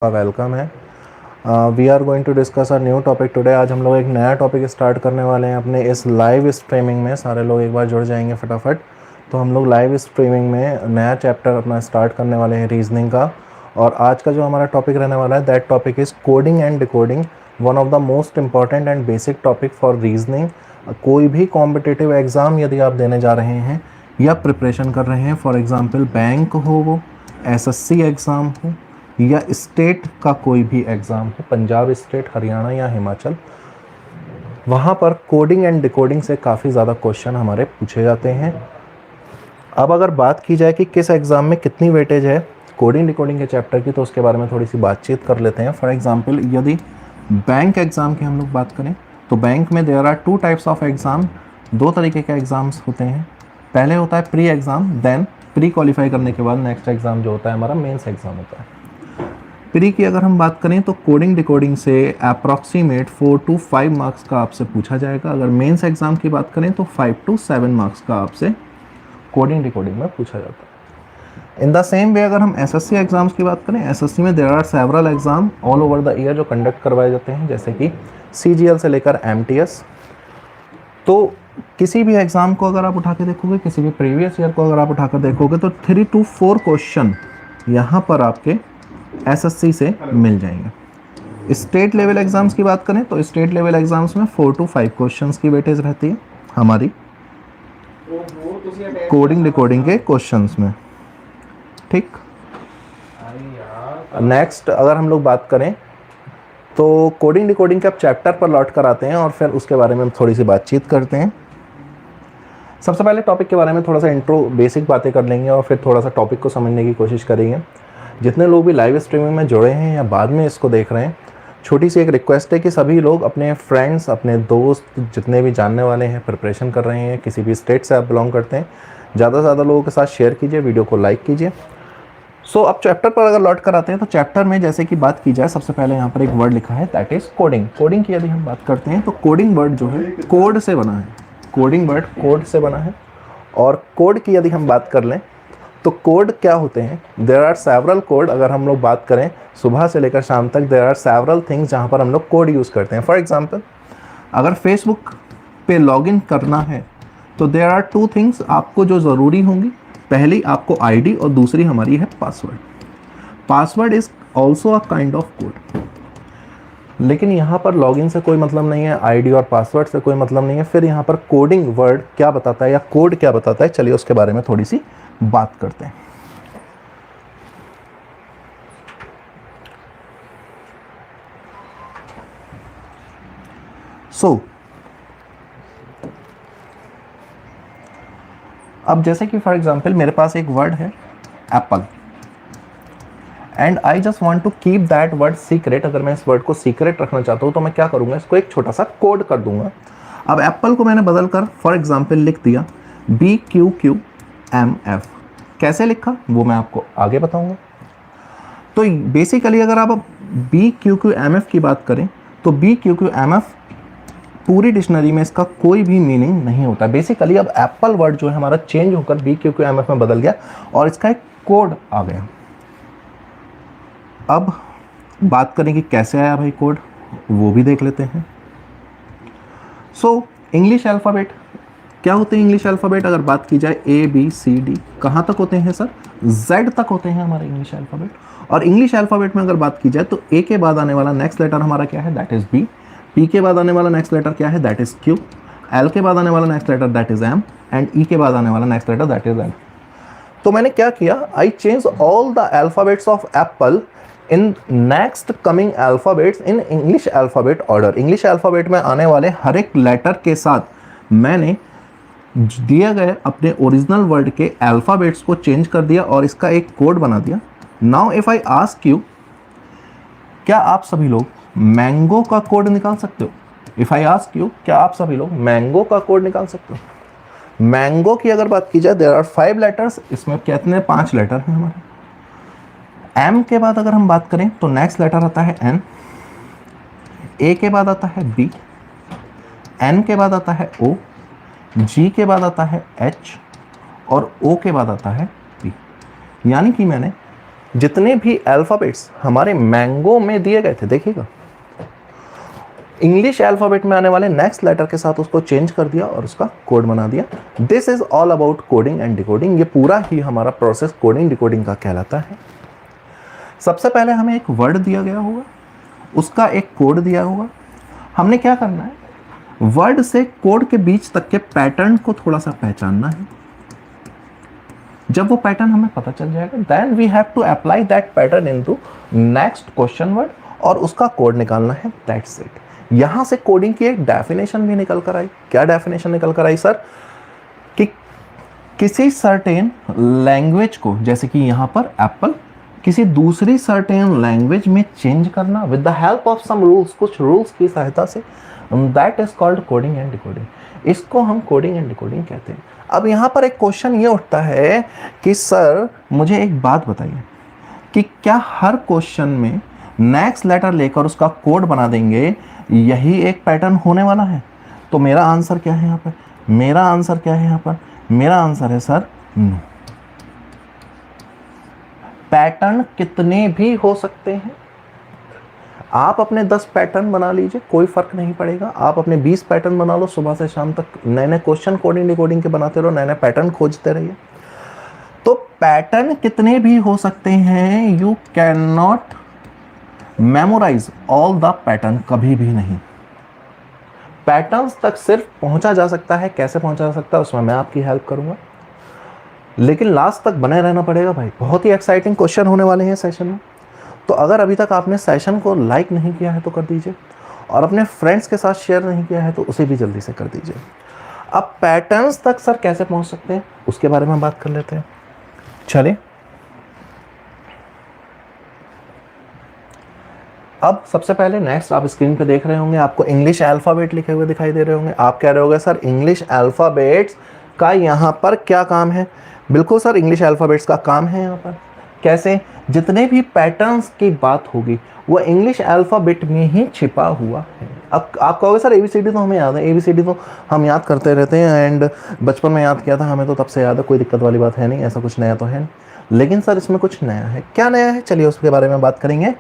Welcome है। We are going to discuss a new topic today. आज हम लोग एक नया टॉपिक स्टार्ट करने वाले हैं अपने इस लाइव स्ट्रीमिंग में। सारे लोग एक बार जुड़ जाएंगे फटाफट। तो हम लोग लाइव स्ट्रीमिंग में नया चैप्टर अपना स्टार्ट करने वाले हैं रीजनिंग का। और आज का जो हमारा टॉपिक रहने वाला है that topic is coding and decoding, one of the most important and basic topic for reasoning. कोई भी कॉम्पिटिटिव एग्ज़ाम यदि आप देने जा रहे हैं या प्रिपरेशन कर रहे हैं, फॉर एग्ज़ाम्पल बैंक हो, वो एसएससी एग्ज़ाम हो या स्टेट का कोई भी एग्ज़ाम हो, पंजाब स्टेट, हरियाणा या हिमाचल, वहाँ पर कोडिंग एंड डिकोडिंग से काफ़ी ज़्यादा क्वेश्चन हमारे पूछे जाते हैं। अब अगर बात की जाए कि किस एग्ज़ाम में कितनी वेटेज है कोडिंग डिकोडिंग के चैप्टर की, तो उसके बारे में थोड़ी सी बातचीत कर लेते हैं। फॉर एग्ज़ाम्पल यदि बैंक एग्ज़ाम की हम लोग बात करें तो बैंक में there are two types of exam. दो तरीके के एग्ज़ाम्स होते हैं। पहले होता है pre exam, then pre qualify करने के बाद नेक्स्ट एग्ज़ाम जो होता है हमारा मेंस एग्ज़ाम होता है। प्री की अगर हम बात करें तो कोडिंग डिकोडिंग से अप्रॉक्सीमेट 4 to 5 मार्क्स का आपसे पूछा जाएगा। अगर मेंस एग्ज़ाम की बात करें तो 5 to 7 मार्क्स का आपसे कोडिंग डिकोडिंग में पूछा जाता है। इन द सेम वे अगर हम एसएससी एग्ज़ाम्स की बात करें, एसएससी में there are several exam all over the year जो कंडक्ट करवाए जाते हैं, जैसे कि सीजीएल से लेकर एमटीएस। तो किसी भी एग्ज़ाम को अगर आप उठा के देखोगे, किसी भी प्रीवियस ईयर को अगर आप उठाकर देखोगे तो 3 to 4 क्वेश्चन यहाँ पर आपके एसएससी से मिल जाएंगे। स्टेट लेवल एग्जाम्स की बात करें तो स्टेट लेवल एग्जाम्स में 4 to 5 क्वेश्चंस की वेटेज रहती है हमारी कोडिंग डिकोडिंग के क्वेश्चंस में। ठीक, नेक्स्ट अगर हम लोग बात करें तो कोडिंग डिकोडिंग के आप चैप्टर पर लौट कर आते हैं और फिर उसके बारे में हम थोड़ी सी बातचीत करते हैं। सबसे पहले टॉपिक के बारे में थोड़ा सा इंट्रो बेसिक बातें कर लेंगे और फिर थोड़ा सा टॉपिक को समझने की कोशिश करेंगे। जितने लोग भी लाइव स्ट्रीमिंग में जुड़े हैं या बाद में इसको देख रहे हैं, छोटी सी एक रिक्वेस्ट है कि सभी लोग अपने फ्रेंड्स, अपने दोस्त, जितने भी जानने वाले हैं, प्रिपरेशन कर रहे हैं, किसी भी स्टेट से आप बिलोंग करते हैं, ज़्यादा से ज़्यादा लोगों के साथ शेयर कीजिए, वीडियो को लाइक कीजिए। सो अब चैप्टर पर अगर लौट कर आते हैं तो चैप्टर में जैसे कि बात की जाए, सबसे पहले यहाँ पर एक वर्ड लिखा है दैट इज़ कोडिंग। कोडिंग की यदि हम बात करते हैं तो कोडिंग वर्ड जो है कोड से बना है। कोडिंग वर्ड कोड से बना है। और कोड की यदि हम बात कर लें तो कोड क्या होते हैं, देयर आर सेवरल कोड। अगर हम लोग बात करें सुबह से लेकर शाम तक, देयर आर सेवरल थिंग्स जहाँ पर हम लोग कोड यूज़ करते हैं। फॉर एग्जांपल अगर फेसबुक पे लॉगिन करना है तो देयर आर 2 थिंग्स आपको जो ज़रूरी होंगी। पहली आपको आईडी और दूसरी हमारी है password. Password is also a kind of code. लेकिन यहाँ पर लॉगिन से कोई मतलब नहीं है, आईडी और पासवर्ड से कोई मतलब नहीं है। फिर यहाँ पर कोडिंग वर्ड क्या बताता है या कोड क्या बताता है, चलिए उसके बारे में थोड़ी सी बात करते हैं। अब जैसे कि फॉर एग्जांपल मेरे पास एक वर्ड है apple and I just want to keep that word secret. अगर मैं इस वर्ड को सीक्रेट रखना चाहता हूँ तो मैं क्या करूँगा, इसको एक छोटा सा कोड कर दूंगा। अब एप्पल को मैंने बदल कर फॉर एग्जांपल लिख दिया BQQMF। कैसे लिखा वो मैं आपको आगे बताऊंगा। तो बेसिकली अगर आप BQQMF की बात करें तो BQQMF पूरी डिक्शनरी में इसका कोई भी मीनिंग नहीं होता। बेसिकली अब एप्पल वर्ड जो है हमारा चेंज होकर BQQMF में बदल गया और इसका एक कोड आ गया। अब बात करें कि कैसे आया भाई कोड, वो भी देख लेते हैं। सो इंग्लिश अल्फ़ाबेट क्या होते हैं? इंग्लिश अल्फ़ाबेट अगर बात की जाए ABCD कहाँ तक होते हैं सर? Z तक होते हैं हमारे इंग्लिश अल्फ़ाबेट। और इंग्लिश अल्फ़ाबेट में अगर बात की जाए तो A के बाद आने वाला नेक्स्ट लेटर हमारा क्या है, दैट इज़ B। P के बाद आने वाला नेक्स्ट लेटर क्या है, दैट इज़ Q। L के बाद आने वाला next letter that is M and E के बाद आने वाला next letter that is N। तो मैंने क्या किया, I change all the alphabets of apple in next coming alphabets in English alphabet order. English alphabet में आने वाले हर एक लेटर के साथ मैंने दिए गए अपने ओरिजिनल वर्ड के अल्फ़ाबेट्स को चेंज कर दिया और इसका एक कोड बना दिया। Now if I ask you, क्या आप सभी लोग मैंगो का कोड निकाल सकते हो? इफ़ आई आस्क यू, क्या आप सभी लोग मैंगो का कोड निकाल सकते हो? मैंगो की अगर बात की जाए देयर आर 5 लेटर्स, इसमें कितने 5 लेटर हैं हमारे। M के बाद अगर हम बात करें तो नेक्स्ट लेटर आता है N, A के बाद आता है B, N के बाद आता है O, G के बाद आता है H और O के बाद आता है P। यानी कि मैंने जितने भी अल्फ़ाबेट्स हमारे मैंगो में दिए गए थे, देखिएगा इंग्लिश अल्फ़ाबेट में आने वाले नेक्स्ट लेटर के साथ उसको चेंज कर दिया और उसका कोड बना दिया। This is all about coding and decoding. ये पूरा ही हमारा प्रोसेस कोडिंग डिकोडिंग का कहलाता है। सबसे पहले हमें एक वर्ड दिया गया होगा, उसका एक कोड दिया होगा। हमने क्या करना है, वर्ड से कोड के बीच तक के पैटर्न को थोड़ा सा पहचानना है। जब वो पैटर्न हमें पता चल जाएगा, then we have to apply that pattern into next question word और उसका कोड निकालना है। That's it. यहां से कोडिंग की एक डेफिनेशन भी निकल कर आई। क्या डेफिनेशन निकल कर आई सर? कि किसी सर्टेन लैंग्वेज को, जैसे कि यहां पर एप्पल, किसी दूसरी सर्टेन लैंग्वेज में चेंज करना with the help of some rules, कुछ रूल्स की सहायता से, that is called coding and decoding. इसको हम कोडिंग एंड डिकोडिंग कहते हैं। अब यहां पर एक क्वेश्चन ये उठता है कि सर मुझे एक बात बताइए कि क्या हर क्वेश्चन में नेक्स्ट लेटर लेकर उसका कोड बना देंगे, यही एक पैटर्न होने वाला है? तो मेरा आंसर क्या है यहाँ पर? मेरा आंसर क्या है यहाँ पर? मेरा आंसर है सर नो। पैटर्न कितने भी हो सकते हैं। आप अपने 10 पैटर्न बना लीजिए, कोई फर्क नहीं पड़ेगा। आप अपने 20 पैटर्न बना लो, सुबह से शाम तक नए नए क्वेश्चन कोडिंग डिकोडिंग के बनाते रहो, नए नए पैटर्न खोजते रहिए। तो पैटर्न कितने भी हो सकते हैं, you can not memorise all the pattern, कभी भी नहीं। पैटर्न्स तक सिर्फ पहुंचा जा सकता है। कैसे पहुंचा जा सकता है उसमें मैं आपकी हेल्प करूंगा, लेकिन लास्ट तक बने रहना पड़ेगा भाई। बहुत ही एक्साइटिंग क्वेश्चन होने वाले हैं सेशन में। तो अगर अभी तक आपने सेशन को लाइक नहीं किया है तो कर दीजिए, और अपने फ्रेंड्स के साथ शेयर नहीं किया है तो उसे भी जल्दी से कर दीजिए। अब पैटर्न्स तक सर कैसे पहुंच सकते हैं उसके बारे में बात कर लेते हैं। चलिए, अब सबसे पहले नेक्स्ट आप स्क्रीन पे देख रहे होंगे, आपको इंग्लिश अल्फ़ाबेट लिखे हुए दिखाई दे रहे होंगे। आप कह रहे होंगे सर इंग्लिश अल्फ़ाबेट्स का यहाँ पर क्या काम है? बिल्कुल सर, इंग्लिश अल्फ़ाबेट्स का काम है यहाँ पर। कैसे? जितने भी पैटर्न्स की बात होगी वो इंग्लिश अल्फ़ाबेट में ही छिपा हुआ है। अब आप कहोगे सर ABCD तो हमें याद है, ABCD तो हम याद करते रहते हैं एंड बचपन में याद किया था, हमें तो तब से याद है, कोई दिक्कत वाली बात है नहीं, ऐसा कुछ नया तो है नहीं। लेकिन सर इसमें कुछ नया है। क्या नया है? चलिए उसके बारे में बात करेंगे।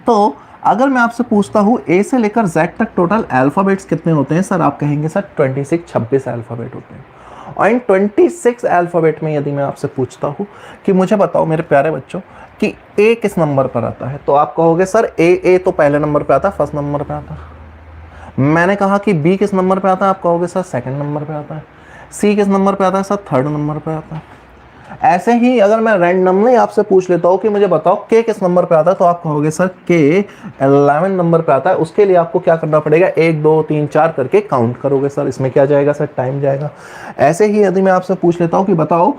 तो अगर मैं आपसे पूछता हूँ A से लेकर Z तक टोटल अल्फ़ाबेट्स कितने होते हैं, सर आप कहेंगे सर 26 अल्फ़ाबेट होते हैं। और इन 26 अल्फ़ाबेट में यदि मैं आपसे पूछता हूँ कि मुझे बताओ मेरे प्यारे बच्चों कि A किस नंबर पर आता है, तो आप कहोगे सर A तो पहले नंबर पे आता, फर्स्ट नंबर पे आता। मैंने कहा कि B किस नंबर पे आता है, आप कहोगे सर सेकंड नंबर पे आता है। C किस नंबर पे आता है, सर थर्ड नंबर पे आता है। ऐसे ही अगर मैं रैंडमली आपसे पूछ लेता हूँ कि मुझे बताओ K किस नंबर पे आता है, तो आप कहोगे सर K 11 नंबर पे आता है। उसके लिए आपको क्या करना पड़ेगा, 1 2 3 4 करके काउंट करोगे। सर इसमें क्या जाएगा सर, टाइम जाएगा। ऐसे ही यदि मैं आपसे पूछ लेता हूँ कि बताओ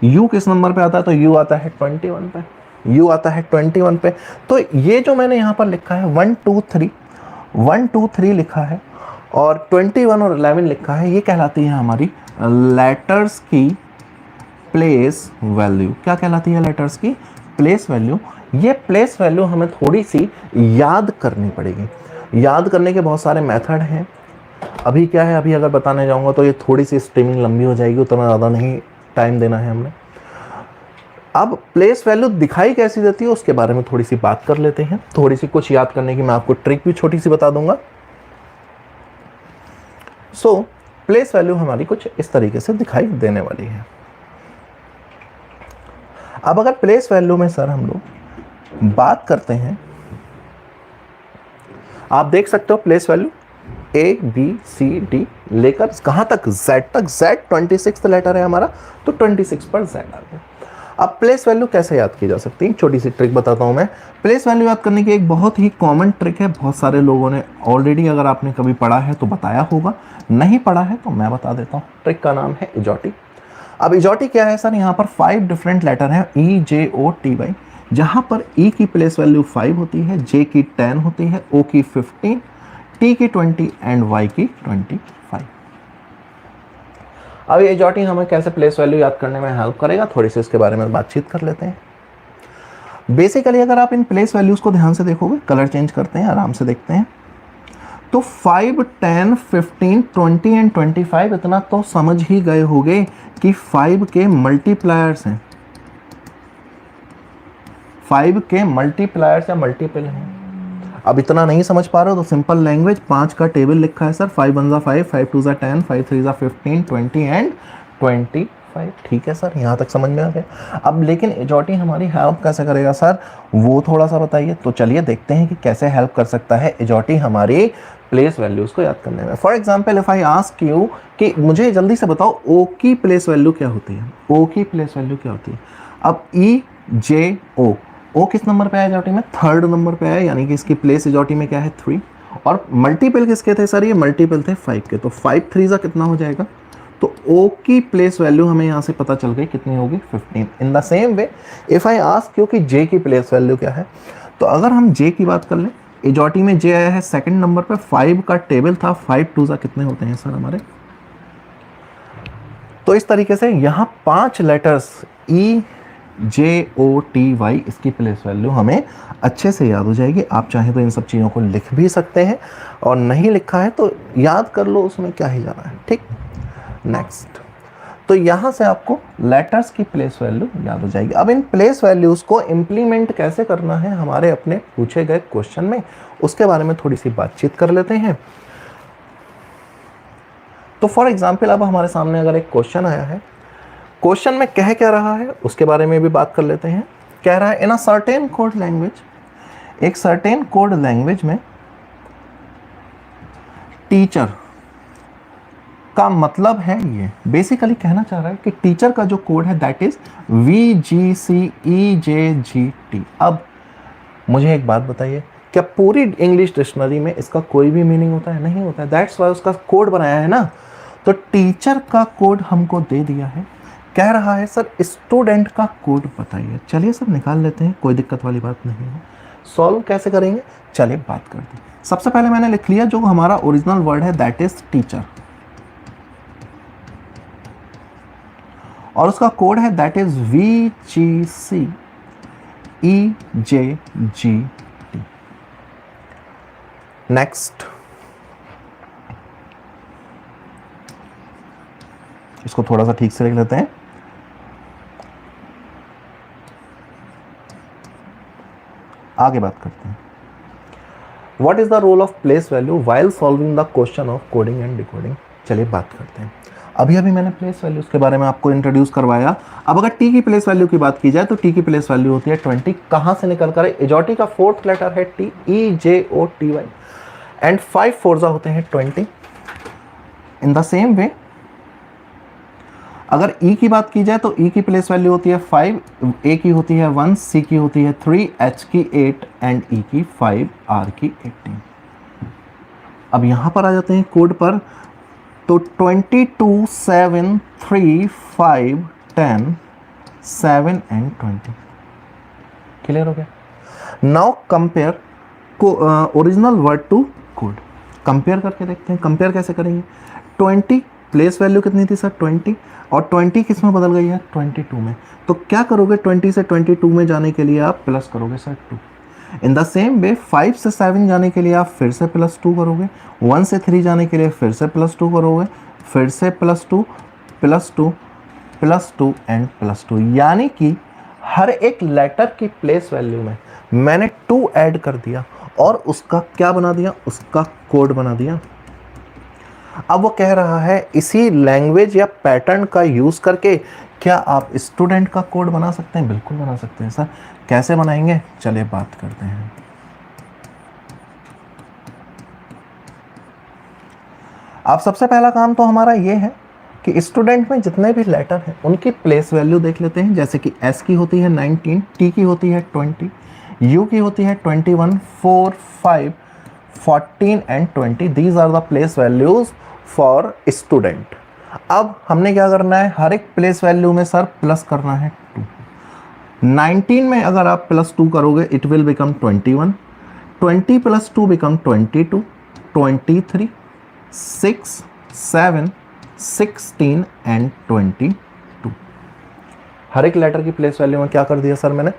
U किस नंबर पे आता है, तो U आता है 21 पे, U आता है 21 पे। तो ये जो मैंने यहाँ पर लिखा है 1 2 3 लिखा है और 21 और 11 लिखा है, ये कहलाती है हमारी लेटर्स की प्लेस वैल्यू। क्या कहलाती है लेटर्स की प्लेस वैल्यू? ये प्लेस वैल्यू हमें थोड़ी सी याद करनी पड़ेगी। याद करने के बहुत सारे मेथड हैं। अभी क्या है, अभी अगर बताने जाऊंगा तो ये थोड़ी सी स्ट्रीमिंग लंबी हो जाएगी, उतना ज़्यादा नहीं टाइम देना है हमने। अब प्लेस वैल्यू दिखाई कैसी देती है उसके बारे में थोड़ी सी बात कर लेते हैं। थोड़ी सी कुछ याद करने की मैं आपको ट्रिक भी छोटी सी बता दूंगा। सो प्लेस वैल्यू हमारी कुछ इस तरीके से दिखाई देने वाली है। अब अगर प्लेस वैल्यू में सर हम लोग बात करते हैं, आप देख सकते हो प्लेस वैल्यू ABCD लेकर कहां तक, Z तक। Z 26 लेटर है हमारा, तो 26 पर Z आ गया। अब प्लेस वैल्यू कैसे याद की जा सकती है, छोटी सी ट्रिक बताता हूं मैं। प्लेस वैल्यू याद करने की एक बहुत ही कॉमन ट्रिक है, बहुत सारे लोगों ने ऑलरेडी, अगर आपने कभी पढ़ा है तो बताया होगा, नहीं पढ़ा है तो मैं बता देता हूं। ट्रिक का नाम है इजोटी। अब इजोटी क्या है सर, यहाँ पर 5 डिफरेंट लेटर हैं EJOTY, जहाँ पर E की प्लेस वैल्यू 5 होती है, J की 10 होती है, O की 15, T की 20 एंड Y की 25। अब ये इजोटी हमें कैसे प्लेस वैल्यू याद करने में हेल्प करेगा, थोड़ी सी इसके बारे में बातचीत कर लेते हैं। बेसिकली अगर आप इन प्लेस वैल्यूज को ध्यान से देखोगे, कलर चेंज करते हैं, आराम से देखते हैं, तो 5, 10, 15, 20 एंड 25 इतना तो समझ ही गए होंगे कि 5 के मल्टीप्लायर्स हैं। 5 के मल्टीप्लायर्स या मल्टीपल हैं। अब इतना नहीं समझ पा रहे हो तो सिंपल लैंग्वेज, 5 का टेबल लिखा है सर, 5 1 5, 5 2 10, 5 3 15, 20 एंड 25। ठीक है सर, यहाँ तक समझ में आ गया। अब लेकिन एजॉटी हमारी हेल्प कैसे करेगा सर, वो थोड़ा सा बताइए। तो चलिए देखते हैं कि कैसे हेल्प कर सकता है एजॉटी हमारी प्लेस वैल्यूज को याद करने में। For example if I ask you कि मुझे जल्दी से बताओ ओ की प्लेस वैल्यू क्या होती है, ओ की प्लेस वैल्यू क्या होती है। अब ई जे ओ किस नंबर पे आया एजॉटी में, 3rd नंबर पे आया, यानी कि इसकी प्लेस एजॉटी में क्या है 3। और मल्टीपल किसके थे सर, ये मल्टीपल थे 5 के, तो 5 3 कितना हो जाएगा। तो ओ की प्लेस वैल्यू हमें यहाँ से पता चल गई कितनी होगी 15। In the same way if I ask you कि जे की प्लेस वैल्यू क्या है, तो अगर हम जे की बात कर लें, एजॉटी में जे आया है 2nd नंबर पे, 5 का टेबल था, 5 2 कितने होते हैं सर हमारे। तो इस तरीके से यहाँ 5 लेटर्स ई जे ओ टी वाई, इसकी प्लेस वैल्यू हमें अच्छे से याद हो जाएगी। आप चाहें तो इन सब चीज़ों को लिख भी सकते हैं, और नहीं लिखा है तो याद कर लो, उसमें क्या ही जाना है। ठीक, नेक्स्ट। तो यहाँ से आपको लेटर्स की प्लेस वैल्यू याद हो जाएगी। अब इन प्लेस वैल्यूज को इम्प्लीमेंट कैसे करना है हमारे अपने पूछे गए क्वेश्चन में, उसके बारे में थोड़ी सी बातचीत कर लेते हैं। तो फॉर एग्जाम्पल अब हमारे सामने अगर एक क्वेश्चन आया है, क्वेश्चन में कह क्या रहा है उसके बारे में भी बात कर लेते हैं। कह रहा है इन अ सर्टेन कोड लैंग्वेज, एक सर्टेन कोड लैंग्वेज में टीचर का मतलब है, ये बेसिकली कहना चाह रहा है कि टीचर का जो कोड है दैट इज VGCEJGT। अब मुझे एक बात बताइए, क्या पूरी इंग्लिश डिक्शनरी में इसका कोई भी मीनिंग होता है? नहीं होता है, दैट्स वाई उसका कोड बनाया है ना। तो टीचर का कोड हमको दे दिया है, कह रहा है सर स्टूडेंट का कोड बताइए। चलिए सर निकाल लेते हैं, कोई दिक्कत वाली बात नहीं है। सॉल्व कैसे करेंगे, चलिए बात करते हैं। सबसे पहले मैंने लिख लिया जो हमारा ओरिजिनल वर्ड है दैट इज टीचर, और उसका कोड है दैट इज VGCEJGT। नेक्स्ट, इसको थोड़ा सा ठीक से लिख लेते हैं। आगे बात करते हैं। What is the role of place value while solving the question of coding and decoding. चलिए बात करते हैं। अभी मैंने प्लेस वैल्यूज के बारे में आपको इंट्रोड्यूस करवाया। अब अगर टी की प्लेस वैल्यू की बात की जाए तो टी की प्लेस वैल्यू होती है 20। कहां से निकल कर, एजॉटी का 4th लेटर है टी, EJOTY, एंड 5 4 होते हैं 20। इन द सेम वे अगर ई की बात की जाए तो ई की प्लेस वैल्यू होती है 5, ए की होती है 1, सी की होती है 3, एच की 8 एंड ई की 5, आर की 18। अब यहां पर आ जाते हैं कोड पर, तो 22 7 3 5 10 7 एंड 20। क्लियर हो गया। Now compare original word to code, compare करके देखते हैं। कंपेयर कैसे करेंगे, 20 प्लेस वैल्यू कितनी थी सर 20, और 20 किस में बदल गई है 22 में। तो क्या करोगे, 20 से 22 में जाने के लिए आप प्लस करोगे sir 2। In the same way 5 से 7 जाने के लिए आप फिर से +2 करोगे, 1 से 3 जाने के लिए फिर से +2 करोगे, फिर से +2 +2 +2 एंड +2, यानी कि हर एक लेटर की प्लेस वैल्यू में मैंने 2 ऐड कर दिया और उसका क्या बना दिया, उसका कोड बना दिया। अब वो कह रहा है इसी लैंग्वेज या पैटर्न का यूज करके क्या आप स्टूडेंट का कोड बना सकते हैं। बिल्कुल बना सकते हैं सर, कैसे बनाएंगे चलिए बात करते हैं। अब सबसे पहला काम तो हमारा ये है कि स्टूडेंट में जितने भी लेटर हैं उनकी प्लेस वैल्यू देख लेते हैं। जैसे कि एस की होती है 19, टी की होती है 20, यू की होती है 21, 4 5 14 and 20। These are the place values for student. अब हमने क्या करना है, हर एक प्लेस वैल्यू में सर प्लस करना है 2। 19 में अगर आप +2 करोगे it will become 21, 20 + 2 become 22, 23, 6 7 16 and 22। हर एक लेटर की प्लेस वैल्यू में क्या कर दिया सर मैंने,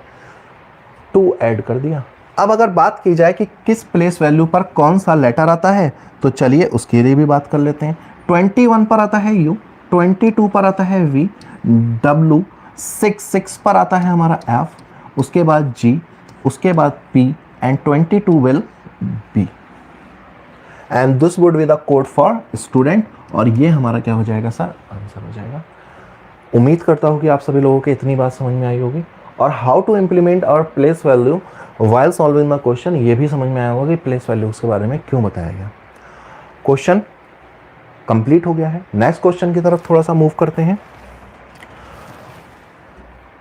2 ऐड कर दिया। अब अगर बात की जाए कि किस प्लेस वैल्यू पर कौन सा लेटर आता है, तो चलिए उसके लिए भी बात कर लेते हैं। 21 पर आता है U, 22 पर आता है V, W, 6 पर आता है हमारा F, उसके बाद G, उसके बाद P and 22 will B. And this would be the code for student. और ये हमारा क्या हो जाएगा सर, आंसर हो जाएगा। उम्मीद करता हूँ कि आप सभी लोगों को इतनी बात समझ में आई होगी। और हाउ टू इम्प्लीमेंट और place value while solving the question, ये भी समझ में आया होगा कि प्लेस वैल्यूज के बारे में क्यों बताया गया। क्वेश्चन कंप्लीट हो गया है। नेक्स्ट क्वेश्चन की तरफ थोड़ा सा मूव करते हैं।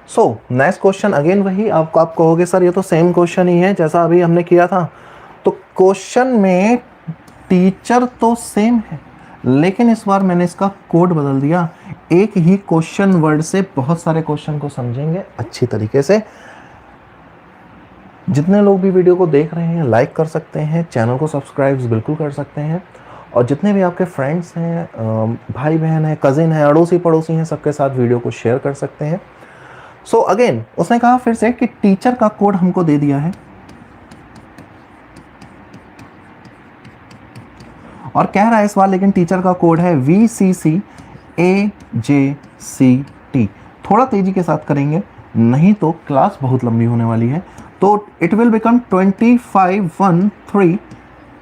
सो नेक्स्ट क्वेश्चन अगेन वही, आप कहोगे सर ये तो सेम क्वेश्चन ही है जैसा अभी हमने किया था। तो क्वेश्चन में टीचर तो सेम है, लेकिन इस बार मैंने इसका कोड बदल दिया। एक ही क्वेश्चन वर्ड से बहुत सारे क्वेश्चन को समझेंगे अच्छी तरीके से। जितने लोग भी वीडियो को देख रहे हैं लाइक कर सकते हैं, चैनल को सब्सक्राइब बिल्कुल कर सकते हैं, और जितने भी आपके फ्रेंड्स हैं, भाई बहन हैं, कजिन हैं, अड़ोसी पड़ोसी हैं, सबके साथ वीडियो को शेयर कर सकते हैं। सो अगेन उसने कहा फिर से कि टीचर का कोड हमको दे दिया है, और कह रहा है इस बार लेकिन टीचर का कोड है VCCAJCT। थोड़ा तेजी के साथ करेंगे, नहीं तो क्लास बहुत लंबी होने वाली है। तो it will become 25, 1, 3,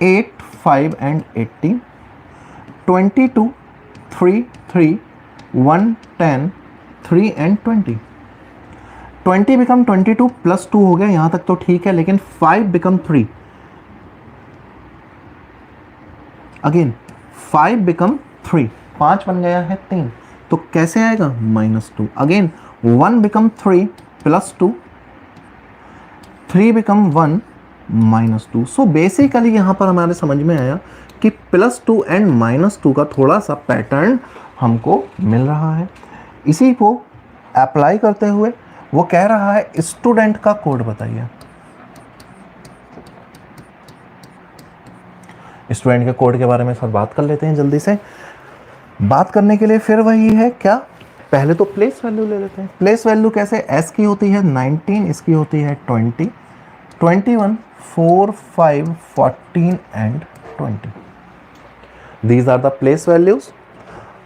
8, 5 and 18, 22, 3, 3, 1, 10, 3 and 20. 20 become 22 plus 2 हो गया, यहां तक तो ठीक है, लेकिन 5 बिकम 3, अगेन 5 बिकम 3, 5 बन गया है 3, तो कैसे आएगा -2। Again 1 become 3 plus 2, 3 become 1 -2। So basically यहां पर हमारे समझ में आया कि +2 एंड -2 का थोड़ा सा पैटर्न हमको मिल रहा है। इसी को अप्लाई करते हुए वो कह रहा है स्टूडेंट का कोड बताइए। स्टूडेंट के कोड के बारे में सर बात कर लेते हैं जल्दी से। बात करने के लिए फिर वही है क्या, पहले तो प्लेस वैल्यू ले लेते हैं। प्लेस वैल्यू कैसे, S की होती है 19, इसकी होती है 20, 21, 4, 5, 14 and 20। These are the place values.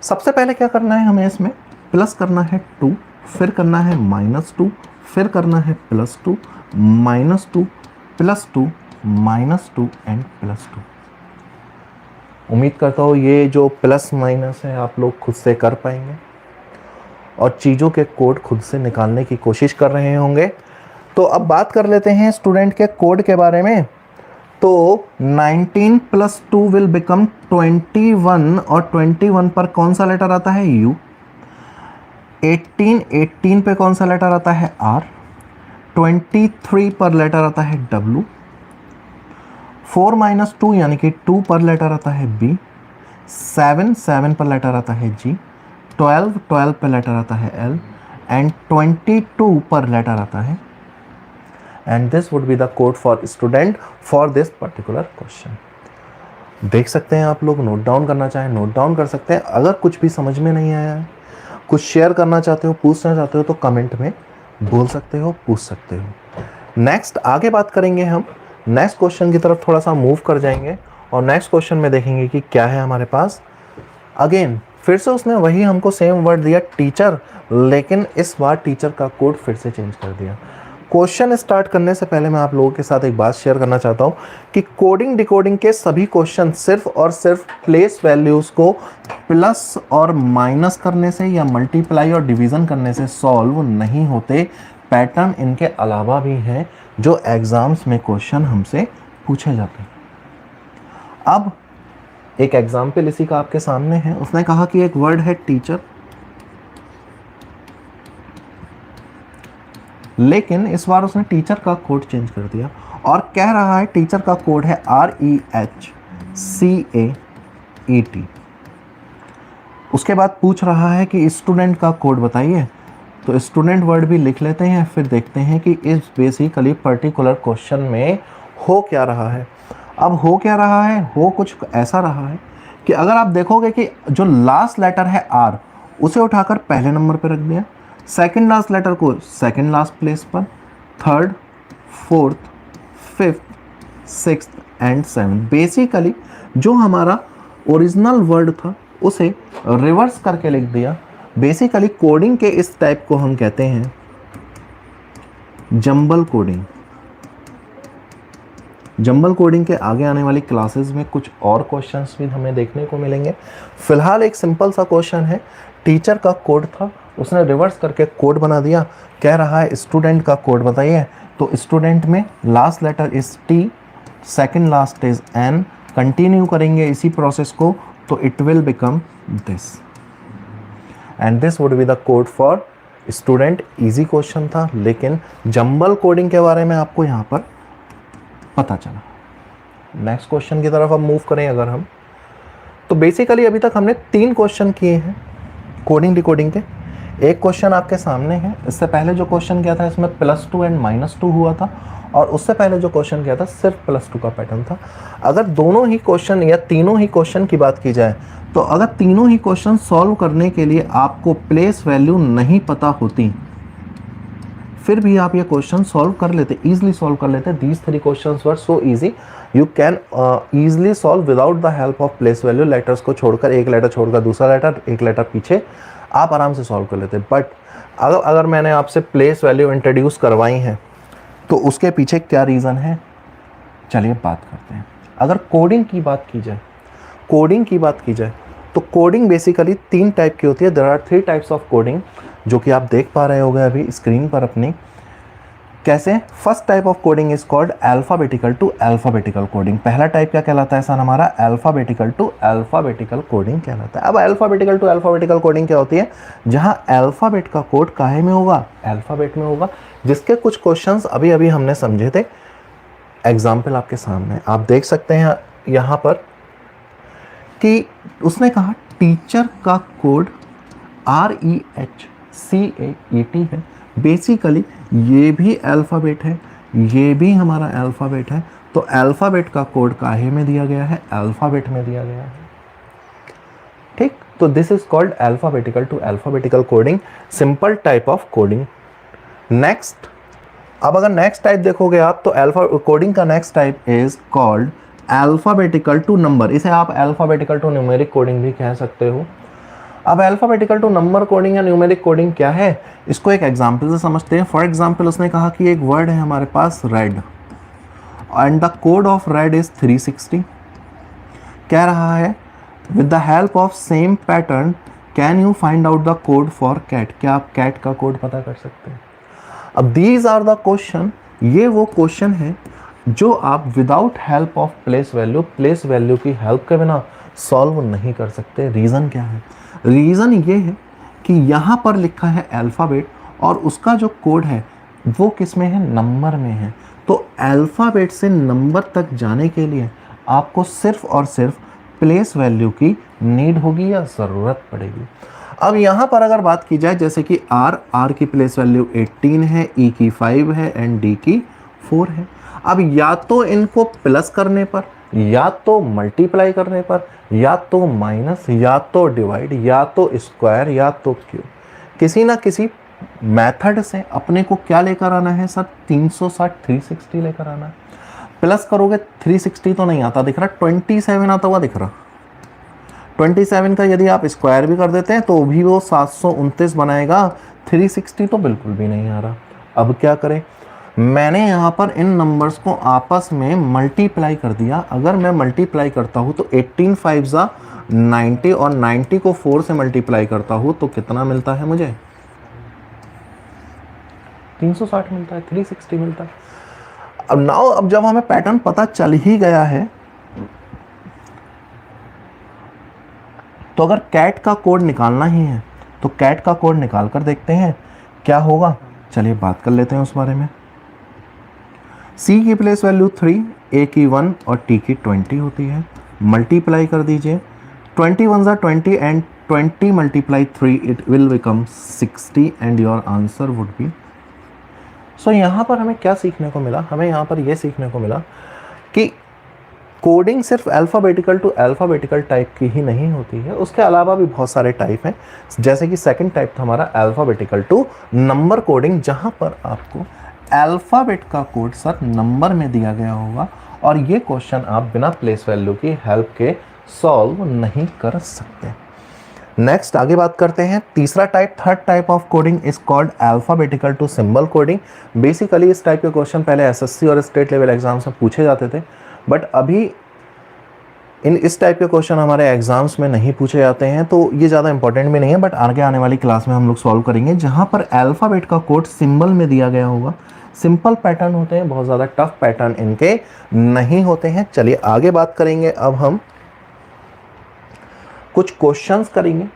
सबसे पहले क्या करना है हमें, इसमें प्लस करना है 2, फिर करना है -2, फिर करना है +2, -2, +2, -2 एंड +2। उम्मीद करता हूँ ये जो प्लस माइनस है आप लोग खुद से कर पाएंगे और चीज़ों के कोड खुद से निकालने की कोशिश कर रहे होंगे। तो अब बात कर लेते हैं स्टूडेंट के कोड के बारे में। तो 19 + 2 विल बिकम 21, और 21 पर कौन सा लेटर आता है, U। 18 पे कौन सा लेटर आता है, R। 23 पर लेटर आता है W। 4 - 2 यानी कि 2 पर लेटर आता है B। 7 पर लेटर आता है G। 12 पर लेटर आता है L एंड 22 पर लेटर आता है, and this would be the code for student for this particular question. देख सकते हैं आप लोग, नोट डाउन करना चाहें नोट डाउन कर सकते हैं। अगर कुछ भी समझ में नहीं आया है, कुछ शेयर करना चाहते हो, पूछना चाहते हो, तो कमेंट में बोल सकते हो, पूछ सकते हो। नेक्स्ट आगे बात करेंगे हम, नेक्स्ट क्वेश्चन की तरफ थोड़ा सा मूव कर जाएंगे, और नेक्स्ट क्वेश्चन में देखेंगे कि क्या है हमारे पास। अगेन फिर से उसने वही हमको सेम वर्ड दिया टीचर, लेकिन इस बार टीचर का कोड फिर से चेंज कर दिया। क्वेश्चन स्टार्ट करने से पहले मैं आप लोगों के साथ एक बात शेयर करना चाहता हूं कि कोडिंग डिकोडिंग के सभी क्वेश्चन सिर्फ और सिर्फ प्लेस वैल्यूज को प्लस और माइनस करने से या मल्टीप्लाई और डिवीजन करने से सॉल्व नहीं होते। पैटर्न इनके अलावा भी हैं जो एग्जाम्स में क्वेश्चन हमसे पूछे जाते हैं। अब एक एग्जाम्पल इसी का आपके सामने है। उसने कहा कि एक वर्ड है टीचर, लेकिन इस बार उसने टीचर का कोड चेंज कर दिया और कह रहा है टीचर का कोड है REHCAET। उसके बाद पूछ रहा है कि स्टूडेंट का कोड बताइए। तो स्टूडेंट वर्ड भी लिख लेते हैं, फिर देखते हैं कि इस बेसिकली पर्टिकुलर क्वेश्चन में हो क्या रहा है। अब हो क्या रहा है, हो कुछ ऐसा रहा है कि अगर आप देखोगे कि जो लास्ट लेटर है R, उसे उठाकर पहले नंबर पर रख दिया, सेकंड लास्ट लेटर को सेकंड लास्ट प्लेस पर, third, fourth, fifth, sixth and seventh. Basically जो हमारा ओरिजिनल वर्ड था उसे रिवर्स करके लिख दिया। बेसिकली कोडिंग के इस टाइप को हम कहते हैं जंबल कोडिंग। जंबल कोडिंग के आगे आने वाली क्लासेस में कुछ और क्वेश्चंस भी हमें देखने को मिलेंगे। फिलहाल एक सिंपल सा क्वेश्चन है, टीचर का कोड था, उसने रिवर्स करके कोड बना दिया, कह रहा है स्टूडेंट का कोड बताइए। तो स्टूडेंट में last letter is T, second last is N, continue करेंगे इसी प्रोसेस को तो it will become this and this would be the code for student. Easy question था, लेकिन जंबल कोडिंग के बारे में आपको यहाँ पर पता चला। नेक्स्ट क्वेश्चन की तरफ अब मूव करें अगर हम, तो बेसिकली अभी तक हमने 3 क्वेश्चन किए हैं कोडिंग डिकोडिंग के। एक क्वेश्चन आपके सामने है, इससे पहले जो क्वेश्चन किया था इसमें +2 एंड -2 हुआ था, और उससे पहले जो क्वेश्चन किया था सिर्फ +2 का पैटर्न था। अगर दोनों ही क्वेश्चन या तीनों ही क्वेश्चन की बात की जाए, तो अगर तीनों ही क्वेश्चन सॉल्व करने के लिए आपको प्लेस वैल्यू नहीं पता होती, फिर भी आप ये क्वेश्चन सॉल्व कर लेते, इजीली सॉल्व कर लेते। These 3 questions were so easy, you can easily solve without the help of place value. Letters को छोड़कर, एक लेटर छोड़कर दूसरा लेटर, एक लेटर पीछे, आप आराम से सॉल्व कर लेते। बट अगर मैंने आपसे प्लेस वैल्यू इंट्रोड्यूस करवाई है तो उसके पीछे क्या रीज़न है, चलिए बात करते हैं। अगर कोडिंग की बात की जाए, तो कोडिंग बेसिकली 3 टाइप की होती है। There are 3 types of coding, जो कि आप देख पा रहे होंगे अभी स्क्रीन पर अपनी। कैसे? First type of coding is called alphabetical to alphabetical coding. पहला टाइप क्या कहलाता है सर हमारा? अल्फाबेटिकल टू अल्फाबेटिकल कोडिंग कहलाता है। अब अल्फाबेटिकल टू अल्फाबेटिकल कोडिंग क्या होती है? जहां अल्फाबेट का कोड काहे में होगा? अल्फाबेट में होगा। जिसके कुछ क्वेश्चंस अभी अभी हमने समझे थे। एग्जाम्पल आपके सामने आप देख सकते हैं यहाँ पर कि उसने कहा टीचर का कोड REHCAET है। बेसिकली ये भी अल्फ़ाबेट है, ये भी हमारा अल्फ़ाबेट है। तो अल्फ़ाबेट का कोड काहे में दिया गया है? अल्फ़ाबेट में दिया गया है। ठीक, तो this is called alphabetical to alphabetical coding, simple type of coding. Next, अब अगर नेक्स्ट टाइप देखोगे आप, तो अल्फा कोडिंग का next type is called alphabetical to number. इसे आप अल्फ़ाबेटिकल टू न्यूमेरिक कोडिंग भी कह सकते हो। अब अल्फ़ाबेटिकल टू नंबर कोडिंग या न्यूमेरिक कोडिंग क्या है, इसको एक एग्जांपल से समझते हैं। फॉर एग्जांपल उसने कहा कि एक वर्ड है हमारे पास red, and the code of red is 360। कह रहा है with the help of same pattern can you find out the code for cat. क्या आप कैट का कोड पता कर सकते हैं? अब दीज आर द क्वेश्चन, ये वो क्वेश्चन है जो आप without help of place value की हेल्प के बिना सॉल्व नहीं कर सकते। रीज़न क्या है? रीज़न ये है कि यहाँ पर लिखा है अल्फ़ाबेट, और उसका जो कोड है वो किस में है? नंबर में है। तो अल्फ़ाबेट से नंबर तक जाने के लिए आपको सिर्फ और सिर्फ प्लेस वैल्यू की नीड होगी या ज़रूरत पड़ेगी। अब यहाँ पर अगर बात की जाए, जैसे कि R की प्लेस वैल्यू 18 है, E की 5 है एंड D की 4 है। अब या तो इनको प्लस करने पर, या तो मल्टीप्लाई करने पर, या तो माइनस, या तो डिवाइड, या तो स्क्वायर, या तो क्यूब, किसी ना किसी मेथड से अपने को क्या लेकर आना है सर? 360 लेकर आना है। प्लस करोगे 360 तो नहीं आता दिख रहा, 27 आता हुआ दिख रहा। 27 का यदि आप स्क्वायर भी कर देते हैं तो भी वो 729 बनाएगा, 360 तो बिल्कुल भी नहीं आ रहा। अब क्या करें? मैंने यहाँ पर इन नंबर्स को आपस में मल्टीप्लाई कर दिया। अगर मैं मल्टीप्लाई करता हूँ तो 18 5 90, और 90 को 4 से मल्टीप्लाई करता हूँ तो कितना मिलता है मुझे? 360 मिलता है, 360 मिलता है। अब जब हमें पैटर्न पता चल ही गया है, तो अगर कैट का कोड निकालना ही है तो कैट का कोड निकाल कर देखते हैं क्या होगा। चलिए बात कर लेते हैं उस बारे में। C की प्लेस वैल्यू 3, A की 1 और T की 20 होती है। मल्टीप्लाई कर दीजिए, 21 20 and 20 multiply 3 it will become 60 and your answer would be. So यहाँ पर हमें क्या सीखने को मिला? हमें यहाँ पर यह सीखने को मिला कि कोडिंग सिर्फ अल्फ़ाबेटिकल टू अल्फ़ाबेटिकल टाइप की ही नहीं होती है, उसके अलावा भी बहुत सारे टाइप हैं। जैसे कि सेकंड टाइप था हमारा अल्फ़ाबेटिकल टू नंबर कोडिंग, जहाँ पर आपको अल्फ़ाबेट का कोड सर नंबर में दिया गया होगा, और ये क्वेश्चन आप बिना प्लेस वैल्यू की हेल्प के सॉल्व नहीं कर सकते। नेक्स्ट आगे बात करते हैं तीसरा type, third type of coding is called alphabetical to symbol coding. Basically इस टाइप के क्वेश्चन पहले एसएससी और स्टेट लेवल एग्जाम्स में पूछे जाते थे, बट अभी इस टाइप के क्वेश्चन हमारे एग्जाम्स में नहीं पूछे जाते हैं, तो ये ज़्यादा इंपॉर्टेंट भी नहीं है, बट आगे आने वाली क्लास में हम लोग सॉल्व करेंगे, जहाँ पर अल्फ़ाबेट का कोड सिंबल में दिया गया होगा। सिंपल पैटर्न होते हैं, बहुत ज़्यादा टफ पैटर्न इनके नहीं होते हैं। चलिए आगे बात करेंगे, अब हम कुछ क्वेश्चंस करेंगे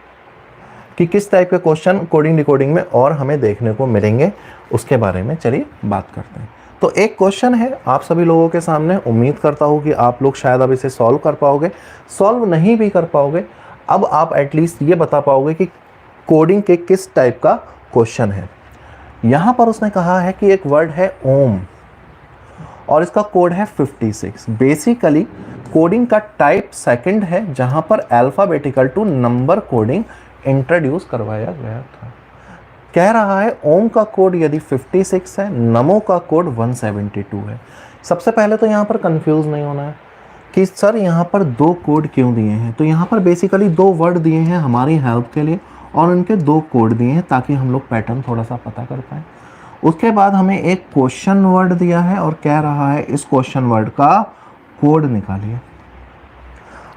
कि किस टाइप के क्वेश्चन कोडिंग डिकोडिंग में और हमें देखने को मिलेंगे, उसके बारे में चलिए बात करते हैं। तो एक क्वेश्चन है आप सभी लोगों के सामने, उम्मीद करता हूँ कि आप लोग शायद अब इसे सॉल्व कर पाओगे, सॉल्व नहीं भी कर पाओगे, अब आप एटलीस्ट ये बता पाओगे कि कोडिंग के किस टाइप का क्वेश्चन है। यहाँ पर उसने कहा है कि एक वर्ड है ओम और इसका कोड है 56। बेसिकली कोडिंग का टाइप सेकंड है, जहाँ पर alphabetical to number coding introduce करवाया गया था। कह रहा है ओम का कोड यदि 56 है, नमो का कोड 172 है। सबसे पहले तो यहाँ पर कंफ्यूज नहीं होना है कि सर यहाँ पर दो कोड क्यों दिए हैं। तो यहाँ पर बेसिकली दो वर्ड दिए हैं हमारी हेल्प के लिए और उनके दो कोड दिए हैं ताकि हम लोग पैटर्न थोड़ा सा पता कर पाएँ। उसके बाद हमें एक क्वेश्चन वर्ड दिया है और कह रहा है इस क्वेश्चन वर्ड का कोड निकालिए।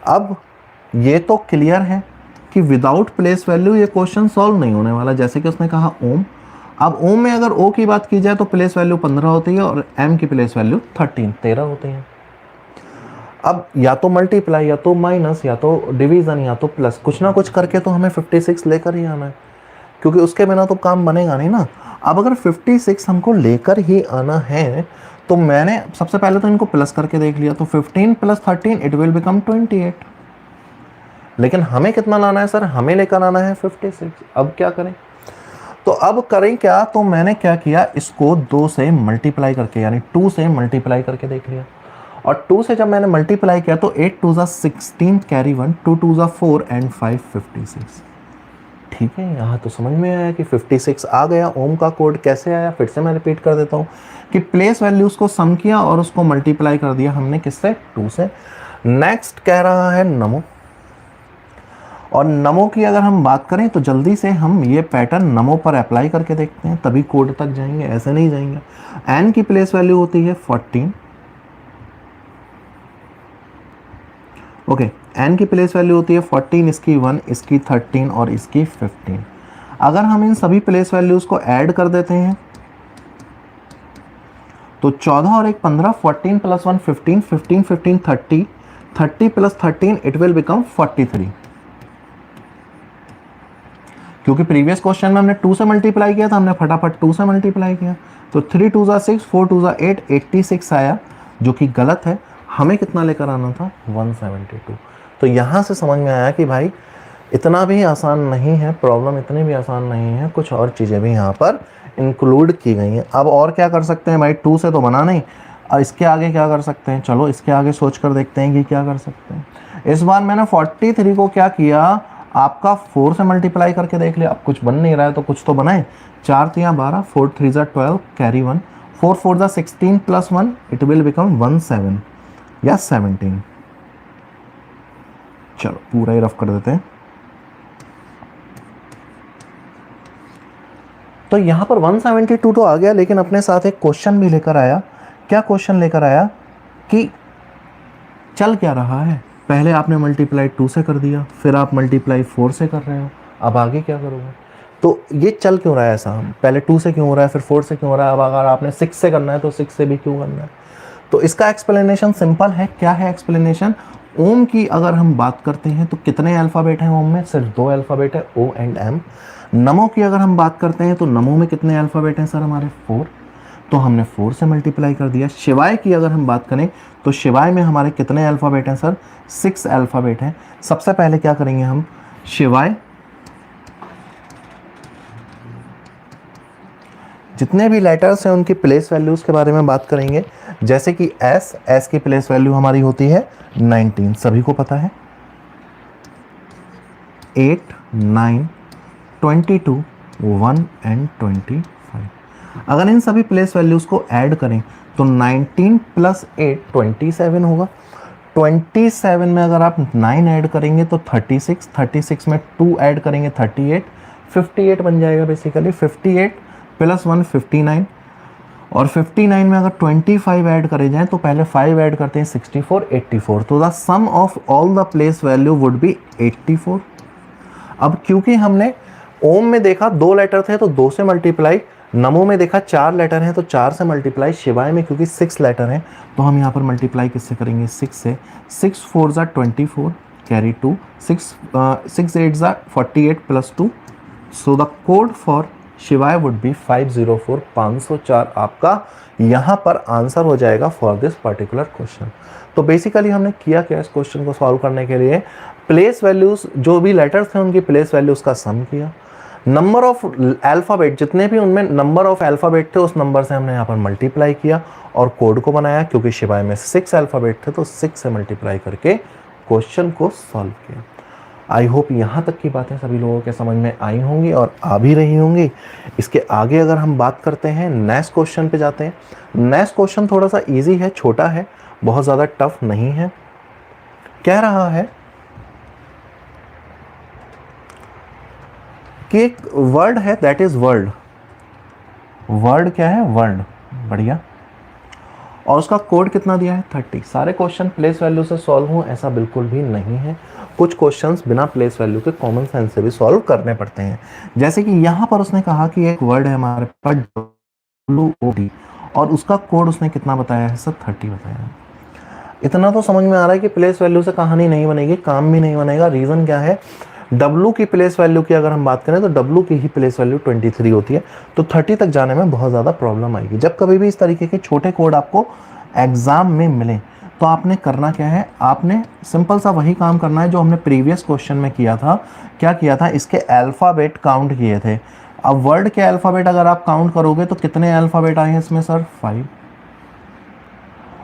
अब ये तो क्लियर है कि विदाउट प्लेस वैल्यू ये क्वेश्चन सॉल्व नहीं होने वाला। जैसे कि उसने कहा ओम, अब ओम में अगर ओ की बात की जाए तो प्लेस वैल्यू 15 होती है और एम की प्लेस वैल्यू 13 होती है। अब या तो मल्टीप्लाई या तो माइनस या तो डिवीजन या तो प्लस, कुछ ना कुछ करके तो हमें 56 लेकर ही आना है, क्योंकि उसके बिना तो काम बनेगा नहीं ना। अब अगर 56 हमको लेकर ही आना है तो मैंने सबसे पहले तो इनको प्लस करके देख लिया, तो 15 + 13 इट विल बिकम 28। लेकिन हमें कितना लाना है सर, हमें लेकर आना है 56। अब क्या करें, तो अब करें क्या, तो मैंने क्या किया, इसको 2 से मल्टीप्लाई करके यानी 2 से मल्टीप्लाई करके देख लिया। और 2 से जब मैंने मल्टीप्लाई किया तो 8 2 ज़ा 16 कैरी 1, 2 2 ज़ा 4 एंड 5 56। ठीक है, यहाँ तो समझ में आया कि 56 आ गया। ओम का कोड कैसे आया, फिर से मैं रिपीट कर देता हूँ कि प्लेस वैल्यूज को सम किया और उसको मल्टीप्लाई कर दिया हमने किससे, 2 से। नेक्स्ट कह रहा है नमो, और नमो की अगर हम बात करें तो जल्दी से हम ये पैटर्न नमो पर अप्लाई करके देखते हैं, तभी कोड तक जाएंगे, ऐसे नहीं जाएंगे। एन की प्लेस वैल्यू होती है 14, ओके, एन की प्लेस वैल्यू होती है 14, इसकी 1, इसकी 13 और इसकी 15। अगर हम इन सभी प्लेस वैल्यूज को ऐड कर देते हैं तो 14 और 1 15, 14 + 1 15, 15 15 30, 30 + 13 इट विल बिकम 43। क्योंकि प्रीवियस क्वेश्चन में हमने 2 से मल्टीप्लाई किया था, हमने फटाफट 2 से मल्टीप्लाई किया, तो 3 2 ज़ा 6, 4 2 ज़ा 8, 86 आया, जो कि गलत है। हमें कितना लेकर आना था, 172। तो यहाँ से समझ में आया कि भाई इतना भी आसान नहीं है, प्रॉब्लम इतनी भी आसान नहीं है, कुछ और चीज़ें भी यहाँ पर इंक्लूड की गई हैं। अब और क्या कर सकते हैं भाई, 2 से तो बना नहीं, और इसके आगे क्या कर सकते हैं, चलो इसके आगे सोच कर देखते हैं कि क्या कर सकते हैं। इस बार मैंने 43 को क्या किया, आपका 4 से मल्टीप्लाई करके देख लिया। अब कुछ बन नहीं रहा है तो कुछ तो बनाए, 4 3 12, 4 3 ज़ा 12 कैरी 1, 4 4 ज़ा 16 + 1 इट विल बिकम 17 या 17। चलो पूरा ही रफ कर देते हैं। तो यहां पर 172 तो आ गया, लेकिन अपने साथ एक क्वेश्चन भी लेकर आया। क्या क्वेश्चन लेकर आया कि चल क्या रहा है, पहले आपने मल्टीप्लाई 2 से कर दिया, फिर आप मल्टीप्लाई 4 से कर रहे हो, अब आगे क्या करोगे। तो ये चल क्यों रहा है ऐसा, पहले 2 से क्यों हो रहा है, फिर 4 से क्यों हो रहा है, अब अगर आपने 6 से करना है तो 6 से भी क्यों करना है। तो इसका एक्सप्लेनेशन सिंपल है। क्या है एक्सप्लेनेशन, ओम की अगर हम बात करते हैं तो कितने अल्फ़ाबेट हैं ओम में, सिर्फ 2 अल्फ़ाबेट है, ओ एंड एम। नमो की अगर हम बात करते हैं तो नमो में कितने अल्फ़ाबेट हैं सर, हमारे 4, तो हमने 4 से मल्टीप्लाई कर दिया। शिवाय की अगर हम बात करें तो शिवाय में हमारे कितने अल्फ़ाबेट हैं सर, 6 अल्फ़ाबेट हैं। सबसे पहले क्या करेंगे हम, शिवाय जितने भी लेटर्स हैं उनकी प्लेस वैल्यूज़ के बारे में बात करेंगे। जैसे कि एस की प्लेस वैल्यू हमारी होती है 19, सभी को पता है, 8 9 22 1 एंड 25। अगर इन सभी प्लेस वैल्यूज़ को ऐड करें तो 19 + 8 27 होगा। 27 में अगर आप 9 ऐड करेंगे तो 36, 36 में 2 ऐड करेंगे 38, 58 बन जाएगा बेसिकली। 58 प्लस 1 59, और 59 में अगर 25 ऐड करे जाएं तो पहले 5 ऐड करते हैं 64, 84, तो the sum of all the place value would be 84। अब क्योंकि हमने ओम में देखा 2 लेटर थे तो 2 से मल्टीप्लाई, नमो में देखा 4 लेटर हैं तो 4 से मल्टीप्लाई, शिवाय में क्योंकि 6 लेटर हैं तो हम यहाँ पर मल्टीप्लाई किससे करेंगे, 6 से। 6 4 ज़ा 24 कैरी 2, 6 8 ज़ा 48 plus 2, so the code for शिवाय वुड बी 504, 504 आपका यहाँ पर आंसर हो जाएगा फॉर दिस पर्टिकुलर क्वेश्चन। तो बेसिकली हमने किया क्या, इस क्वेश्चन को सॉल्व करने के लिए प्लेस वैल्यूज, जो भी लेटर्स थे उनकी प्लेस वैल्यूज का सम किया, नंबर ऑफ अल्फ़ाबेट, जितने भी उनमें नंबर ऑफ अल्फ़ाबेट थे उस नंबर से हमने यहाँ पर मल्टीप्लाई किया और कोड को बनाया। क्योंकि शिवाय में 6 अल्फ़ाबेट थे तो 6 से मल्टीप्लाई करके क्वेश्चन को सॉल्व किया। आई होप यहाँ तक की बातें सभी लोगों के समझ में आई होंगी और आ भी रही होंगी। इसके आगे अगर हम बात करते हैं, नेक्स्ट क्वेश्चन पे जाते हैं। नेक्स्ट क्वेश्चन थोड़ा सा इजी है, छोटा है, बहुत ज़्यादा टफ नहीं है। कह रहा है कि एक वर्ड है दैट इज वर्ल्ड। वर्ड क्या है, वर्ल्ड, बढ़िया। और उसका कोड कितना दिया है, 30। सारे क्वेश्चन प्लेस वैल्यू से सॉल्व हो ऐसा बिल्कुल भी नहीं है, कुछ क्वेश्चंस बिना प्लेस वैल्यू के कॉमन सेंस से भी सॉल्व करने पड़ते हैं। जैसे कि यहाँ पर उसने कहा कि एक वर्ड है हमारे पास WOD और उसका कोड उसने कितना बताया है सर, 30 बताया है। इतना तो समझ में आ रहा है कि प्लेस वैल्यू से कहानी नहीं बनेगी, काम भी नहीं बनेगा। रीज़न क्या है, W की प्लेस वैल्यू की अगर हम बात करें तो W की ही प्लेस वैल्यू 23 होती है, तो 30 तक जाने में बहुत ज़्यादा प्रॉब्लम आएगी। जब कभी भी इस तरीके के छोटे कोड आपको एग्जाम में मिले तो आपने करना क्या है, आपने सिंपल सा वही काम करना है जो हमने प्रीवियस क्वेश्चन में किया था। क्या किया था, इसके अल्फ़ाबेट काउंट किए थे। अब वर्ड के अल्फ़ाबेट अगर आप काउंट करोगे तो कितने अल्फ़ाबेट आए हैं इसमें सर, 5।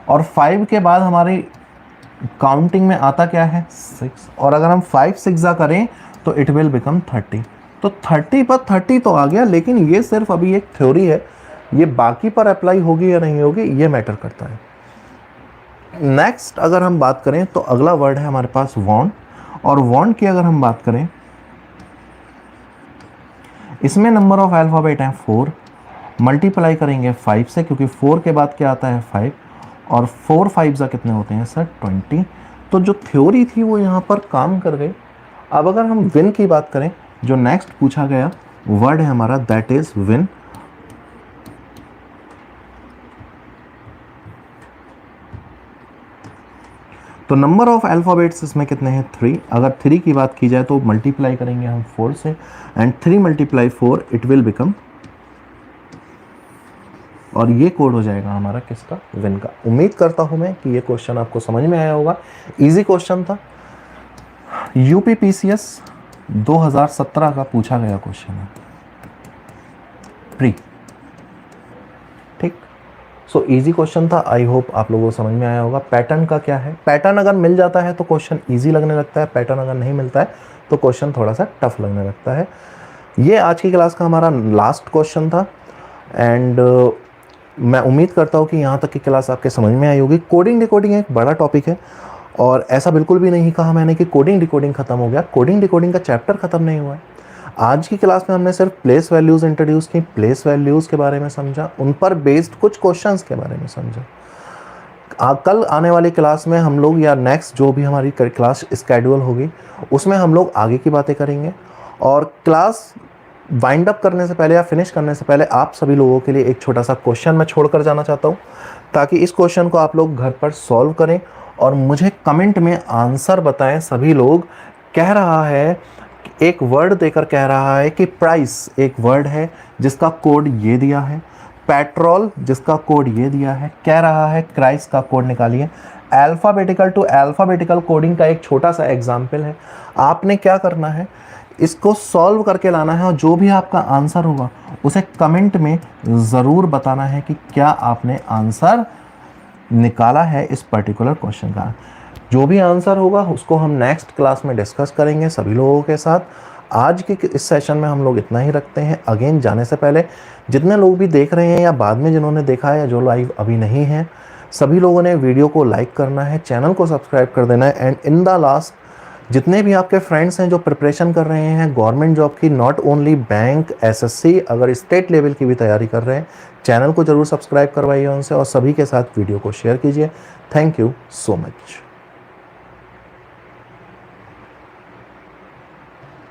और 5 के बाद हमारी काउंटिंग में आता क्या है, 6। और अगर हम 5 6 करें तो इट विल बिकम 30। तो 30 पर 30 तो आ गया, लेकिन ये सिर्फ अभी एक थ्योरी है, ये बाकी पर अप्लाई होगी या नहीं होगी ये मैटर करता है। नेक्स्ट अगर हम बात करें तो अगला वर्ड है हमारे पास वॉन्ट। और वॉन्ट की अगर हम बात करें, इसमें नंबर ऑफ अल्फ़ाबेट हैं 4, मल्टीप्लाई करेंगे 5 से, क्योंकि 4 के बाद क्या आता है 5, और 4 5 ज़ा कितने होते हैं सर, 20। तो जो थ्योरी थी वो यहाँ पर काम कर गई। अब अगर हम विन की बात करें, जो नेक्स्ट पूछा गया वर्ड है हमारा दैट इज विन। तो नंबर ऑफ अल्फ़ाबेट्स इसमें कितने हैं, 3। अगर 3 की बात की जाए तो मल्टीप्लाई करेंगे हम 4 से, and 3 multiply 4 it will become, और ये कोड हो जाएगा हमारा किसका, विन का। उम्मीद करता हूं मैं कि ये क्वेश्चन आपको समझ में आया होगा। इजी क्वेश्चन था, UPPCS 2017 का पूछा गया क्वेश्चन है, प्री, ठीक। सो इजी क्वेश्चन था, आई होप आप लोगों को समझ में आया होगा। पैटर्न का क्या है, पैटर्न अगर मिल जाता है तो क्वेश्चन इजी लगने लगता है, पैटर्न अगर नहीं मिलता है तो क्वेश्चन थोड़ा सा टफ लगने लगता है। ये आज की क्लास का हमारा लास्ट क्वेश्चन था, एंड मैं उम्मीद करता हूँ कि यहाँ तक की क्लास आपके समझ में आई होगी। कोडिंग डिकोडिंग एक बड़ा टॉपिक है, और ऐसा बिल्कुल भी नहीं कहा मैंने कि कोडिंग डिकोडिंग खत्म हो गया। कोडिंग डिकोडिंग का चैप्टर खत्म नहीं हुआ है। आज की क्लास में हमने सिर्फ प्लेस वैल्यूज़ इंट्रोड्यूस की, प्लेस वैल्यूज़ के बारे में समझा, उन पर बेस्ड कुछ क्वेश्चंस के बारे में समझा। कल आने वाली क्लास में हम लोग, या नेक्स्ट जो भी हमारी क्लास स्केड्यूल होगी उसमें हम लोग आगे की बातें करेंगे। और क्लास वाइंड अप करने से पहले या फिनिश करने से पहले आप सभी लोगों के लिए एक छोटा सा क्वेश्चन मैं छोड़कर जाना चाहता हूँ, ताकि इस क्वेश्चन को आप लोग घर पर सॉल्व करें और मुझे कमेंट में आंसर बताएं। सभी लोग कह रहा है, एक वर्ड देकर कह रहा है कि प्राइस एक वर्ड है जिसका कोड ये दिया है, पेट्रोल जिसका कोड ये दिया है, कह रहा है क्राइस का कोड निकालिए। अल्फ़ाबेटिकल टू अल्फ़ाबेटिकल कोडिंग का एक छोटा सा एग्जाम्पल है। आपने क्या करना है, इसको सॉल्व करके लाना है, और जो भी आपका आंसर होगा उसे कमेंट में ज़रूर बताना है कि क्या आपने आंसर निकाला है इस पर्टिकुलर क्वेश्चन का। जो भी आंसर होगा उसको हम नेक्स्ट क्लास में डिस्कस करेंगे सभी लोगों के साथ। आज के इस सेशन में हम लोग इतना ही रखते हैं। अगेन जाने से पहले जितने लोग भी देख रहे हैं या बाद में जिन्होंने देखा है या जो लाइव अभी नहीं है, सभी लोगों ने वीडियो को लाइक करना है, चैनल को सब्सक्राइब कर देना है। एंड इन द लास्ट, जितने भी आपके फ्रेंड्स हैं जो प्रिपरेशन कर रहे हैं गवर्नमेंट जॉब की, नॉट ओनली बैंक, एसएससी, अगर स्टेट लेवल की भी तैयारी कर रहे हैं, चैनल को जरूर सब्सक्राइब करवाइए उनसे और सभी के साथ वीडियो को शेयर कीजिए। Thank you so much.